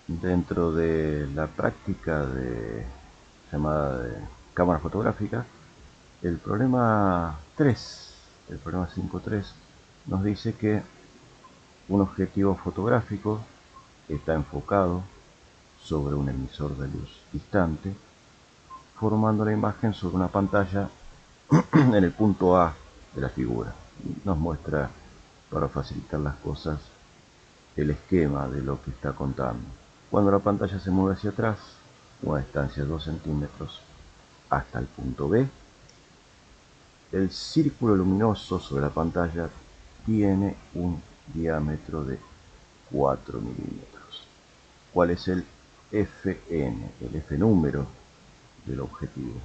Dentro de la práctica llamada de cámara fotográfica, el problema 3, el problema 5.3, nos dice que un objetivo fotográfico está enfocado sobre un emisor de luz distante, formando la imagen sobre una pantalla en el punto A de la figura. Nos muestra, para facilitar las cosas, el esquema de lo que está contando. Cuando la pantalla se mueve hacia atrás, una distancia de 2 centímetros hasta el punto B, el círculo luminoso sobre la pantalla tiene un diámetro de 4 milímetros. ¿Cuál es el FN, el F número del objetivo?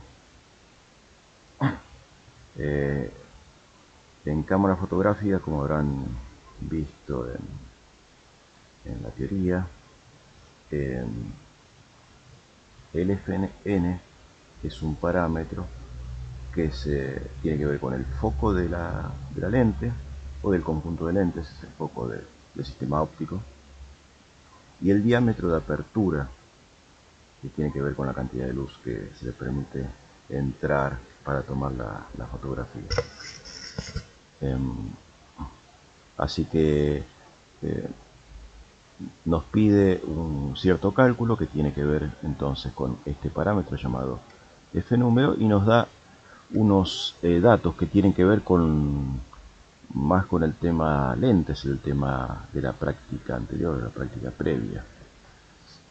En cámara fotográfica, como habrán visto en la teoría, el FN es un parámetro que tiene que ver con el foco de la lente o del conjunto de lentes, es el foco del sistema óptico, y el diámetro de apertura, que tiene que ver con la cantidad de luz que se le permite entrar para tomar la fotografía. Así que nos pide un cierto cálculo que tiene que ver entonces con este parámetro llamado F número, y nos da unos datos que tienen que ver más con el tema lentes, el tema de la práctica anterior, de la práctica previa.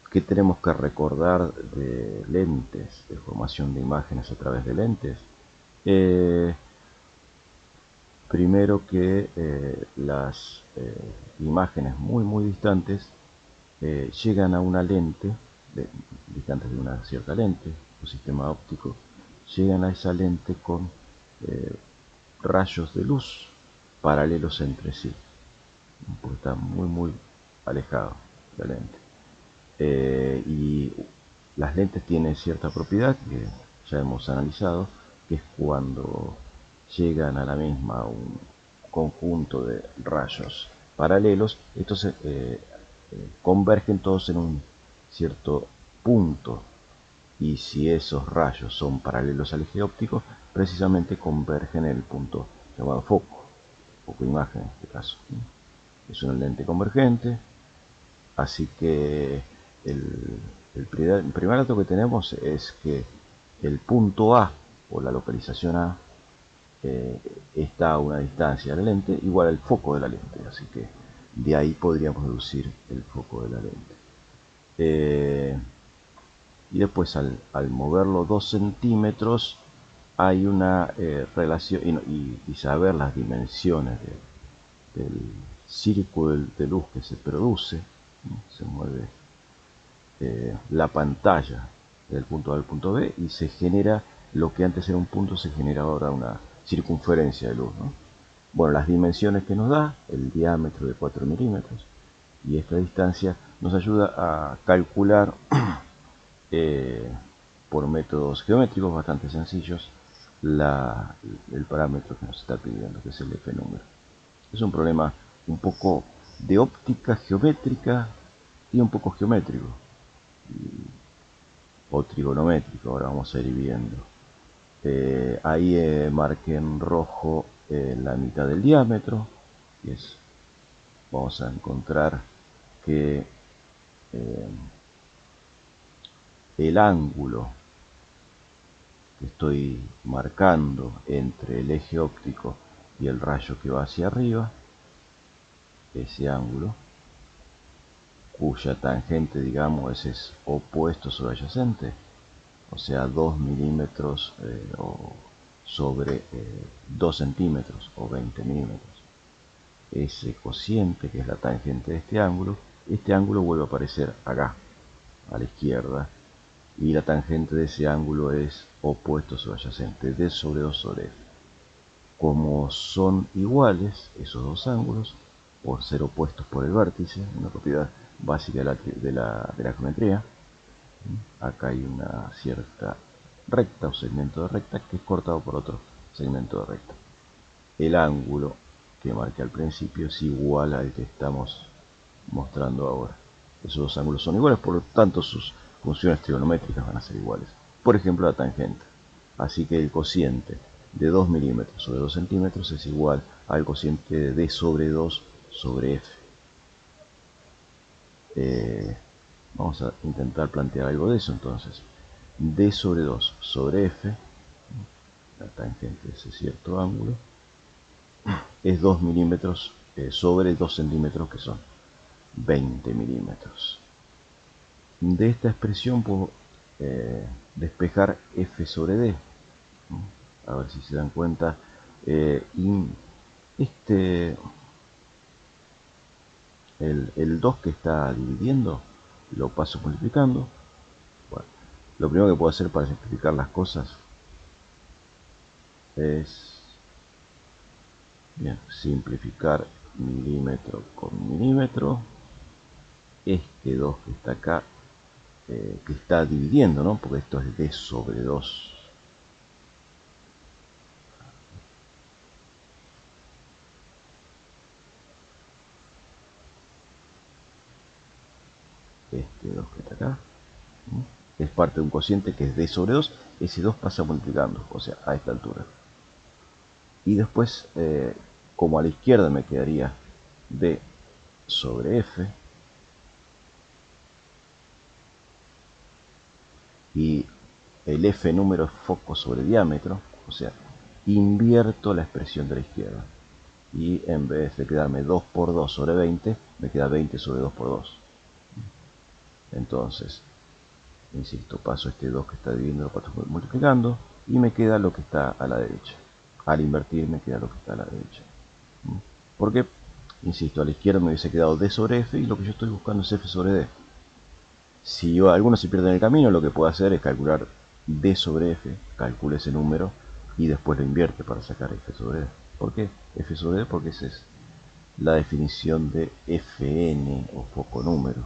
¿Qué tenemos que recordar de lentes, de formación de imágenes a través de lentes? Primero que las imágenes muy distantes llegan a una lente, distantes de una cierta lente o sistema óptico, llegan a esa lente con rayos de luz paralelos entre sí, porque está muy alejado la lente. Y las lentes tienen cierta propiedad que ya hemos analizado, que es cuando llegan a la misma un conjunto de rayos paralelos, estos convergen todos en un cierto punto, y si esos rayos son paralelos al eje óptico, precisamente convergen en el punto llamado foco imagen en este caso. Es una lente convergente, así que el primer dato que tenemos es que el punto A, o la localización A, está a una distancia de la lente igual al foco de la lente, así que de ahí podríamos deducir el foco de la lente. Y después al moverlo 2 centímetros hay una relación, y saber las dimensiones del círculo de luz que se produce, ¿no? Se mueve la pantalla del punto A al punto B y se genera lo que antes era un punto, se genera ahora una circunferencia de luz, ¿no? Bueno, las dimensiones que nos da, el diámetro de 4 milímetros, y esta distancia nos ayuda a calcular por métodos geométricos bastante sencillos el parámetro que nos está pidiendo, que es el F número. Es un problema un poco de óptica geométrica y un poco geométrico o trigonométrico. Ahora vamos a ir viendo. Ahí marqué en rojo la mitad del diámetro, y vamos a encontrar que el ángulo que estoy marcando entre el eje óptico y el rayo que va hacia arriba, ese ángulo, cuya tangente, digamos, es opuesto sobre adyacente, o sea, 2 milímetros o sobre 2 centímetros o 20 milímetros. Ese cociente, que es la tangente de este ángulo vuelve a aparecer acá, a la izquierda, y la tangente de ese ángulo es opuesto sobre adyacente, D sobre 2 sobre F. Como son iguales esos dos ángulos, por ser opuestos por el vértice, una propiedad básica de la geometría, acá hay una cierta recta o segmento de recta que es cortado por otro segmento de recta. El ángulo que marqué al principio es igual al que estamos mostrando ahora. Esos dos ángulos son iguales, por lo tanto sus funciones trigonométricas van a ser iguales. Por ejemplo, la tangente. Así que el cociente de 2 milímetros sobre 2 centímetros es igual al cociente de d sobre 2 sobre f. Vamos a intentar plantear algo de eso entonces. D sobre 2 sobre f, la tangente de ese cierto ángulo, es 2 milímetros sobre 2 centímetros, que son 20 milímetros. De esta expresión puedo despejar f sobre d. A ver si se dan cuenta. El 2 que está dividiendo lo paso multiplicando. Bueno, lo primero que puedo hacer para simplificar las cosas es simplificar milímetro con milímetro. Este 2 que está acá, que está dividiendo, ¿no? Porque esto es d sobre 2. Este 2 que está acá es parte de un cociente que es d sobre 2. Ese 2 pasa multiplicando, o sea, a esta altura. Y después, como a la izquierda me quedaría d sobre f, y el f número es foco sobre diámetro, o sea, invierto la expresión de la izquierda. Y en vez de quedarme 2 por 2 sobre 20, me queda 20 sobre 2 por 2. Entonces, insisto, paso este 2 que está dividiendo, lo paso multiplicando, y me queda lo que está a la derecha. Al invertir me queda lo que está a la derecha. Porque, insisto, a la izquierda me hubiese quedado d sobre f, y lo que yo estoy buscando es f sobre d. Si alguno se pierde en el camino, lo que puedo hacer es calcular d sobre f, calcule ese número y después lo invierte para sacar f sobre d. ¿Por qué f sobre d? Porque esa es la definición de fn o foco número.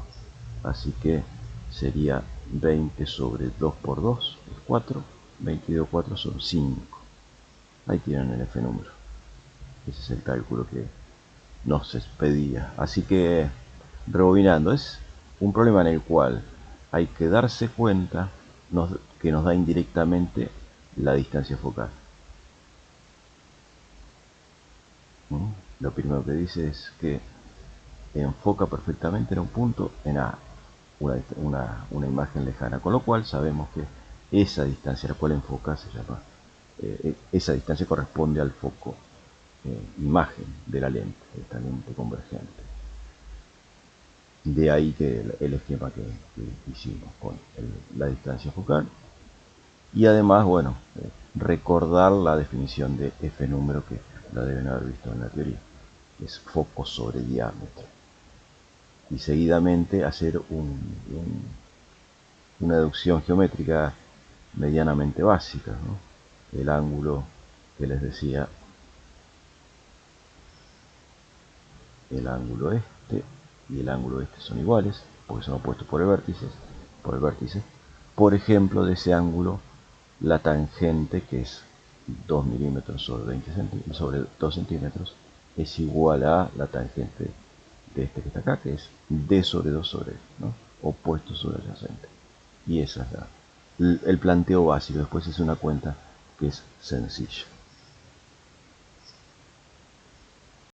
Así que sería 20 sobre 2 por 2 es 4, 22 4 son 5. Ahí tienen el f número. Ese es el cálculo que nos pedía. Así que, rebobinando, es un problema en el cual hay que darse cuenta que nos da indirectamente la distancia focal. Lo primero que dice es que enfoca perfectamente en un punto en A, una imagen lejana, con lo cual sabemos que esa distancia a la cual enfoca se llama, esa distancia corresponde al foco imagen de la lente, de esta lente convergente. De ahí que el esquema que hicimos con la distancia focal. Y además, bueno, recordar la definición de f número, que la deben haber visto en la teoría. Es foco sobre diámetro. Y seguidamente hacer una deducción geométrica medianamente básica, ¿no? El ángulo que les decía, el ángulo este y el ángulo este son iguales, porque son opuestos por el vértice. Por ejemplo, de ese ángulo, la tangente, que es 2 milímetros sobre 20 sobre 2 centímetros, es igual a la tangente de este que está acá, que es d sobre 2 sobre f, ¿no? Opuesto sobre adyacente. Y esa es el planteo básico. Después es una cuenta que es sencilla.